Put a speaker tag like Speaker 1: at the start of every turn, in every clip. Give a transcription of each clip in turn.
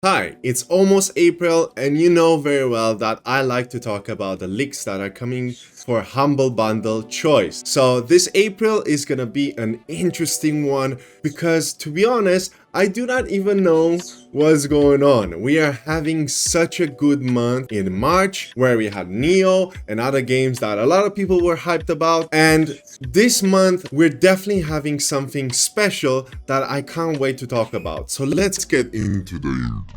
Speaker 1: Hi, it's almost April, and you know very well that I like to talk about the leaks that are coming for Humble Bundle Choice. So this April is gonna be an interesting one because, to be honest, I do not even know what's going on. We are having such a good month in March where we had Neo and other games that a lot of people were hyped about, and this month we're definitely having something special that I can't wait to talk about. So let's get into the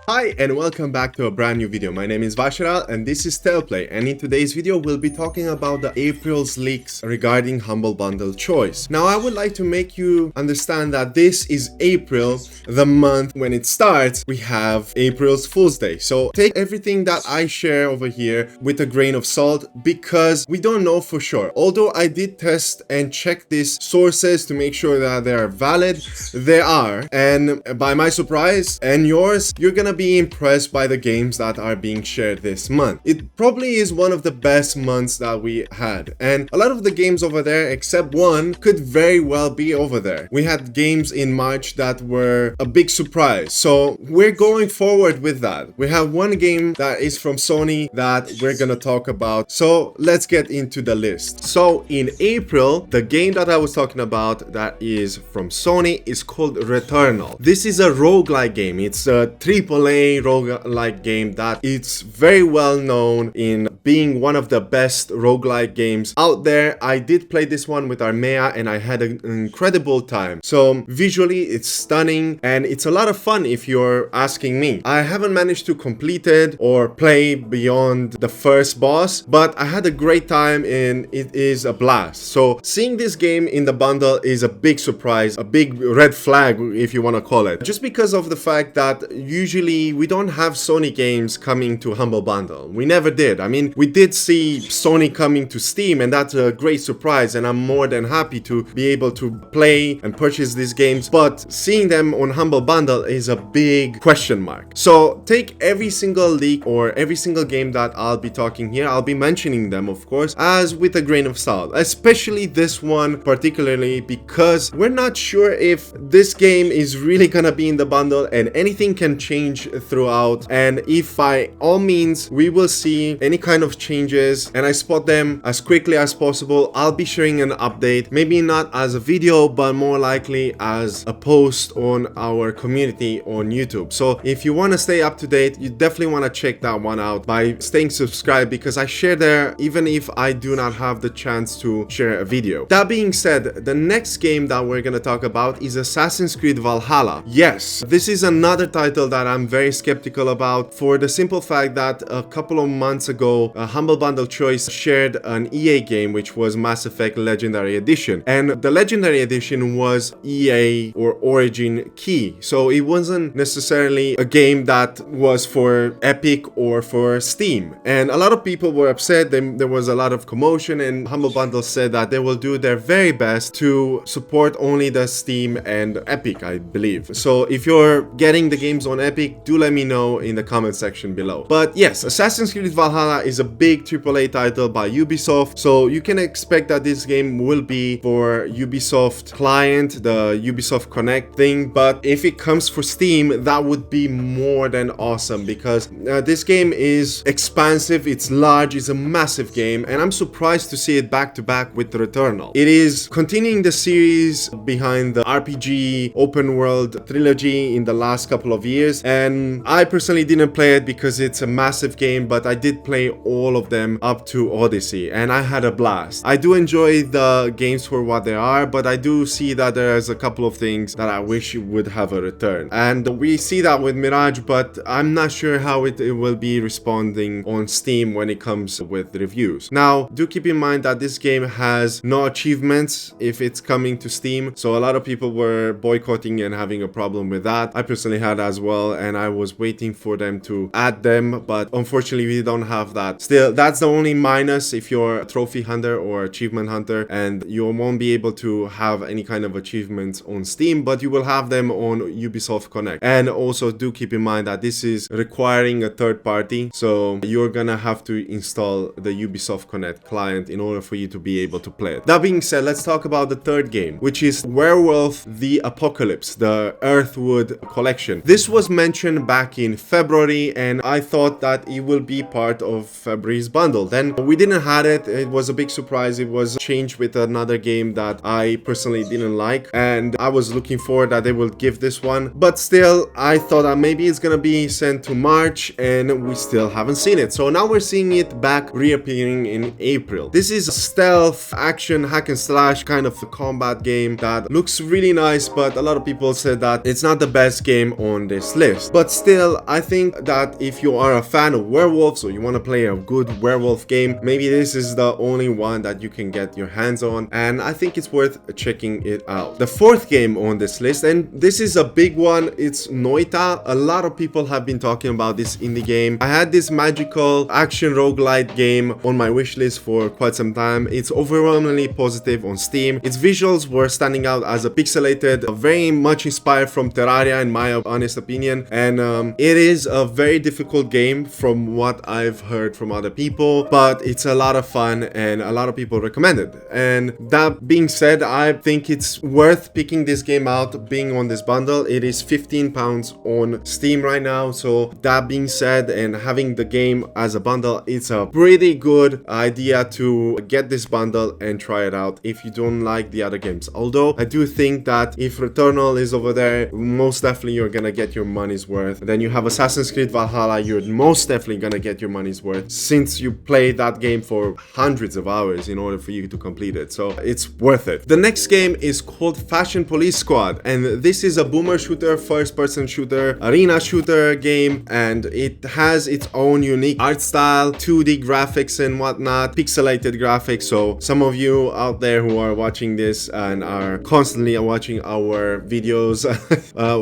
Speaker 1: Hi and welcome back to a brand new video. My name is Vasharal and this is Telplay, and in today's video we'll be talking about the April's leaks regarding Humble Bundle Choice. Now I would like to make you understand that this is April, the month when it starts. We have April's Fool's Day, so take everything that I share over here with a grain of salt because we don't know for sure. Although I did test and check these sources to make sure that they are valid, they are, and by my surprise and yours, you're gonna be impressed by the games that are being shared this month. It probably is one of the best months that we had, and a lot of the games over there except one could very well be over there. We had games in March that were a big surprise, so we're going forward with that. We have one game that is from Sony that we're gonna talk about, so let's get into the list. So in April, the game that I was talking about that is from Sony is called Returnal. This is a roguelike game. It's a AAA roguelike game that it's very well known in being one of the best roguelike games out there. I did play this one with Armea and I had an incredible time. So visually it's stunning and it's a lot of fun if you're asking me. I haven't managed to complete it or play beyond the first boss, but I had a great time and it is a blast. So seeing this game in the bundle is a big surprise, a big red flag if you want to call it, just because of the fact that usually we don't have Sony games coming to Humble Bundle. We never did. I mean, we did see Sony coming to Steam and that's a great surprise, and I'm more than happy to be able to play and purchase these games, but seeing them on Humble Bundle is a big question mark. So take every single leak or every single game that I'll be talking here, I'll be mentioning them of course as with a grain of salt, especially this one particularly because we're not sure if this game is really gonna be in the bundle and anything can change throughout, and if by all means we will see any kind of changes and I spot them as quickly as possible, I'll be sharing an update, maybe not as a video but more likely as a post on our community on YouTube. So if you want to stay up to date, you definitely want to check that one out by staying subscribed because I share there even if I do not have the chance to share a video. That being said, the next game that we're going to talk about is Assassin's Creed Valhalla. Yes, this is another title that I'm very skeptical about for the simple fact that a couple of months ago Humble Bundle Choice shared an EA game which was Mass Effect Legendary Edition, and the Legendary Edition was EA or Origin key, so it wasn't necessarily a game that was for Epic or for Steam, and a lot of people were upset. There was a lot of commotion and Humble Bundle said that they will do their very best to support only the Steam and Epic, I believe. So if you're getting the games on Epic, do let me know in the comment section below. But yes, Assassin's Creed Valhalla is a big AAA title by Ubisoft, so you can expect that this game will be for Ubisoft client, the Ubisoft Connect thing, but if it comes for Steam, that would be more than awesome because this game is expansive, it's large, it's a massive game, and I'm surprised to see it back to back with Returnal. It is continuing the series behind the RPG open world trilogy in the last couple of years, and I personally didn't play it because it's a massive game, but I did play all of them up to Odyssey and I had a blast. I do enjoy the games for what they are, but I do see that there's a couple of things that I wish would have a return, and we see that with Mirage, but I'm not sure how it will be responding on Steam when it comes with reviews. Now do keep in mind that this game has no achievements if it's coming to Steam, so a lot of people were boycotting and having a problem with that. I personally had as well, and and I was waiting for them to add them, but unfortunately we don't have that. Still, that's the only minus if you're a trophy hunter or achievement hunter, and you won't be able to have any kind of achievements on Steam, but you will have them on Ubisoft Connect. And also do keep in mind that this is requiring a third party, so you're gonna have to install the Ubisoft Connect client in order for you to be able to play it. That being said, let's talk about the third game, which is Werewolf the Apocalypse, the Earthblood collection. This was mentioned back in February, and I thought that it will be part of February's bundle. Then we didn't have it. It was a big surprise. It was changed with another game that I personally didn't like, and I was looking forward that they will give this one, but still I thought that maybe it's gonna be sent to March, and we still haven't seen it. So now we're seeing it back reappearing in April. This is a stealth action hack and slash kind of a combat game that looks really nice, but a lot of people said that it's not the best game on this list. But still, I think that if you are a fan of werewolves or you want to play a good werewolf game, maybe this is the only one that you can get your hands on, and I think it's worth checking it out. The fourth game on this list, and this is a big one, it's Noita. A lot of people have been talking about this indie game. I had this magical action roguelite game on my wish list for quite some time. It's overwhelmingly positive on Steam. Its visuals were standing out as a pixelated, very much inspired from Terraria in my honest opinion, and it is a very difficult game from what I've heard from other people, but it's a lot of fun and a lot of people recommend it. And that being said, I think it's worth picking this game out being on this bundle. It is £15 on Steam right now, so that being said, and having the game as a bundle, it's a pretty good idea to get this bundle and try it out if you don't like the other games. Although I do think that if Returnal is over there, most definitely you're gonna get your money's worth. Then you have Assassin's Creed Valhalla, you're most definitely gonna get your money's worth since you played that game for hundreds of hours in order for you to complete it, so it's worth it. The next game is called Fashion Police Squad, and this is a boomer shooter, first-person shooter, arena shooter game, and it has its own unique art style, 2D graphics and whatnot, pixelated graphics. So some of you out there who are watching this and are constantly watching our videos,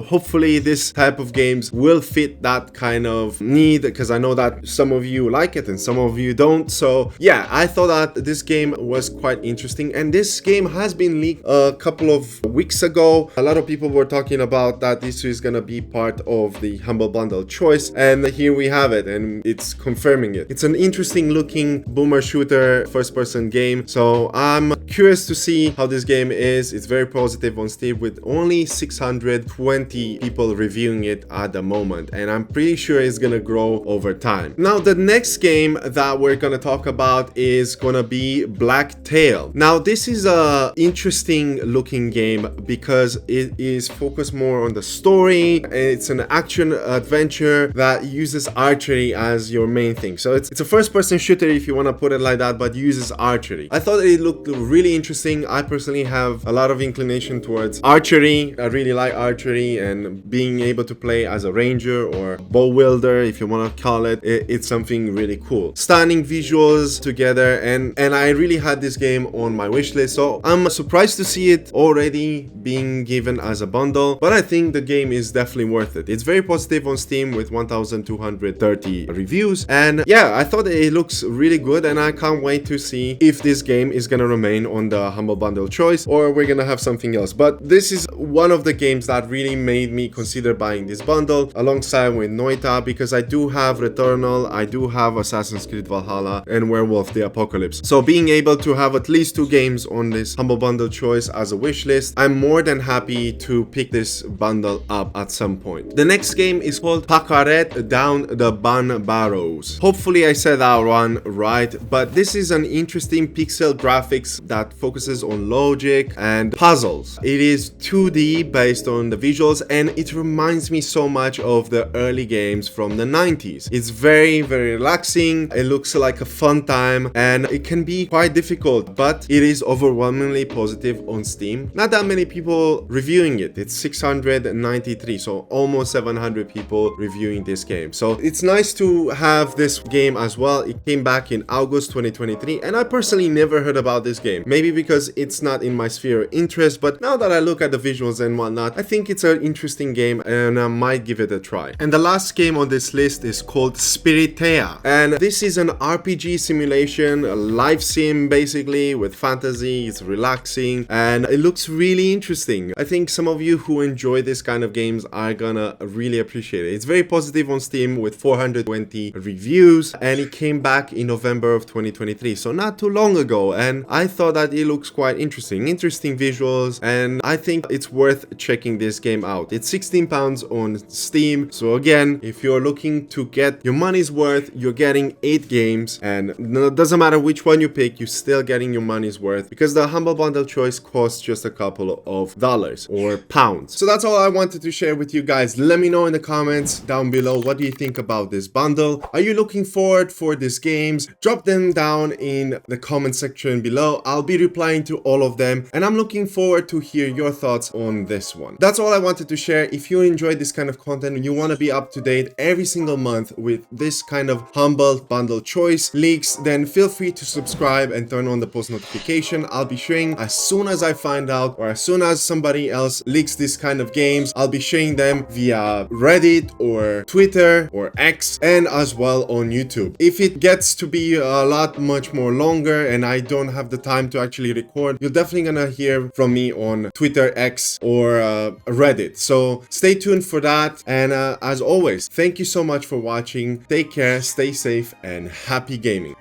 Speaker 1: hopefully this type of games will fit that kind of need, because I know that some of you like it and some of you don't. So yeah, I thought that this game was quite interesting, and this game has been leaked a couple of weeks ago. A lot of people were talking about that this is gonna be part of the Humble Bundle choice, and here we have it, and it's confirming it. It's an interesting looking boomer shooter first-person game, so I'm curious to see how this game is. It's very positive on Steam with only 620 people reviewing it at the moment, and I'm pretty sure it's gonna grow over time. Now the next game that we're gonna talk about is gonna be BLACKTAIL. Now this is a interesting looking game because it is focused more on the story. It's an action adventure that uses archery as your main thing, so it's a first-person shooter if you want to put it like that, but uses archery. I thought it looked really interesting. I personally have a lot of inclination towards archery. I really like archery, and being able to play as a ranger or bow wielder, if you want to call it, it's something really cool. Stunning visuals together, and I really had this game on my wish list, so I'm surprised to see it already being given as a bundle, but I think the game is definitely worth it. It's very positive on Steam with 1,230 reviews, and yeah, I thought it looks really good, and I can't wait to see if this game is gonna remain on the Humble Bundle choice or we're gonna have something else. But this is one of the games that really made me consider buying this bundle alongside with Noita, because I do have Returnal, I do have Assassin's Creed Valhalla, and Werewolf the Apocalypse. So being able to have at least 2 games on this Humble Bundle choice as a wish list, I'm more than happy to pick this bundle up at some point. The next game is called Pâquerette Down the Bunburrows. Hopefully I said that one right, but this is an interesting pixel graphics that focuses on logic and puzzles. It is 2D based on the visuals, and it reminds me so much of the early games from the 90s. It's very relaxing, it looks like a fun time, and it can be quite difficult, but it is overwhelmingly positive on Steam. Not that many people reviewing it. It's 693, so almost 700 people reviewing this game. So it's nice to have this game as well. It came back in August 2023, and I personally never heard about this game. Maybe because it's not in my sphere of interest, but now that I look at the visuals and whatnot, I think it's an interesting game, and I might might give it a try. And the last game on this list is called Spirittea, and this is an RPG simulation, a life sim basically with fantasy. It's relaxing and it looks really interesting. I think some of you who enjoy this kind of games are gonna really appreciate it. It's very positive on Steam with 420 reviews, and it came back in November of 2023, so not too long ago, and I thought that it looks quite interesting visuals, and I think it's worth checking this game out. It's £16 on Steam, so again, if you're looking to get your money's worth, you're getting 8 games, and it doesn't matter which one you pick, you're still getting your money's worth because the Humble Bundle choice costs just a couple of dollars or pounds. So that's all I wanted to share with you guys. Let me know in the comments down below, what do you think about this bundle? Are you looking forward for these games? Drop them down in the comment section below. I'll be replying to all of them, and I'm looking forward to hear your thoughts on this one. That's all I wanted to share. If you enjoyed this kind of content and you want to be up to date every single month with this kind of Humble Bundle choice leaks, then feel free to subscribe and turn on the post notification. I'll be sharing as soon as I find out, or as soon as somebody else leaks this kind of games. I'll be sharing them via Reddit or Twitter or X, and as well on YouTube. If it gets to be a lot much more longer and I don't have the time to actually record, you're definitely gonna hear from me on Twitter, X, or Reddit. So stay tuned for that, and as always, thank you so much for watching. Take care, stay safe, and happy gaming.